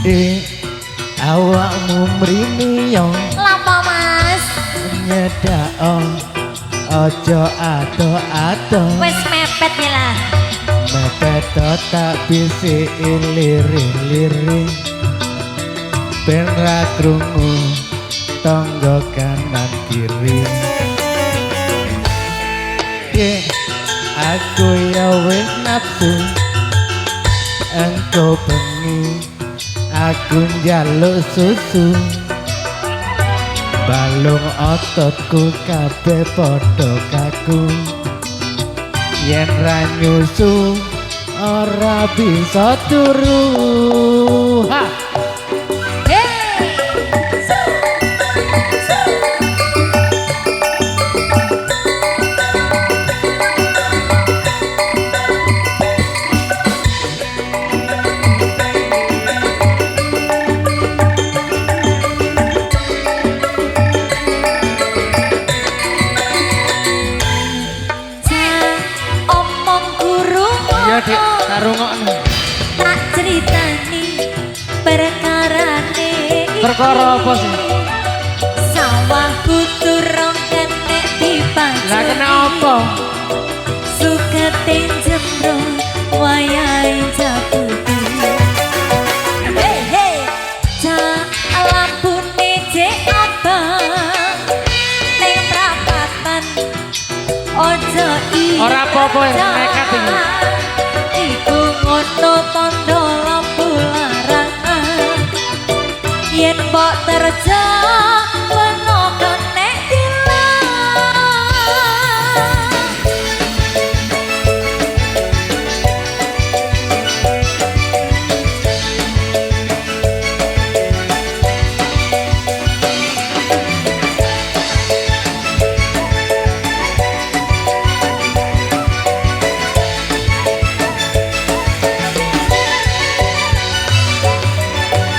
Awakmu mrini yo Lapa Mas nyedak ojo ado-ado wis mepet ya lah mepet tak bisi liring-liring ben ra krungu tangga kanan kiri aku ya wis nafsu engkau bengi aku njaluk susu balung ototku kabeh padha kaku yen ra nyusu ora bisa turu ha Dek, sarungokno. Tak ceritani perkarane Perkara apa sih? Sawahku turung kenek dipancani Lah kenapa? Sukete jembro wayahe jabuti Hei hei ja lampune jek abang ning prapatan ojo iki Ora apa-apa nekat iki iku ngono tondo lampu larangan yen mbok terjang weno kenek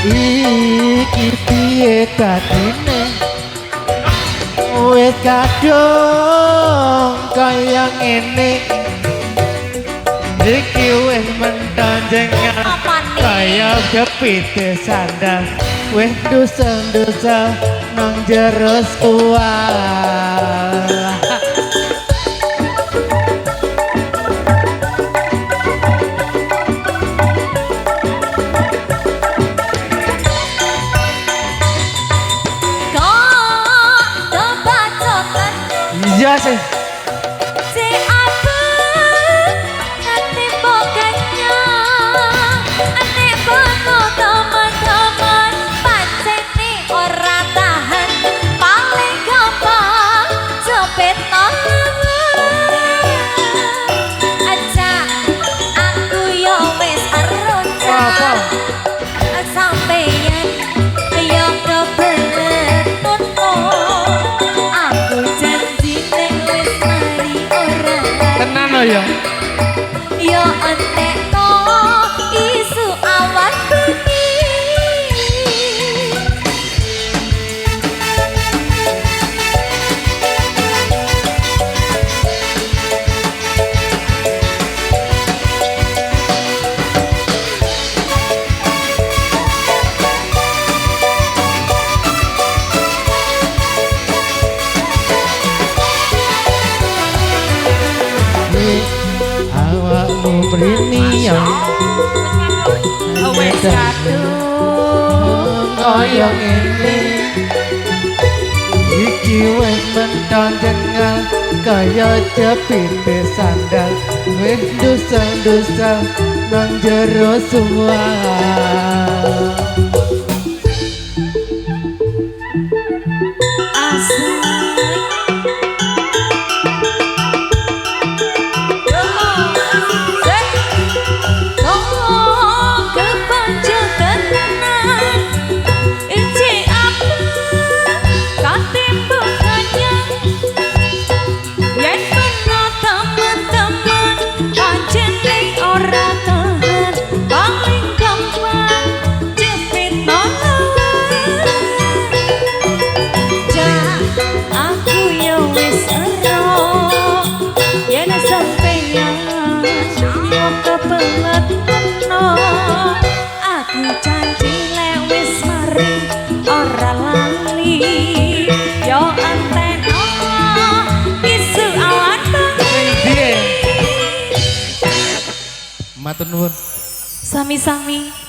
iki piye dadine wis kadung kaya ngene iki wis mentonjengan kaya kepite sandal wis dosa-dosa nang jero suwal iya sih si abang nanti bokanya ane bono teman-teman pancene ora tahan paling gampang cepet aja aku yo wis aroca sampeyan yo kebelet tenan lo ya yo entekno isu awan bengi awakmu mrini yo wis kadung kaya ngene iki wis mentonjengan kaya jepite sandal wis dosa-dosa nang jero suwal aku janji Matur nuwun. Sami-sami.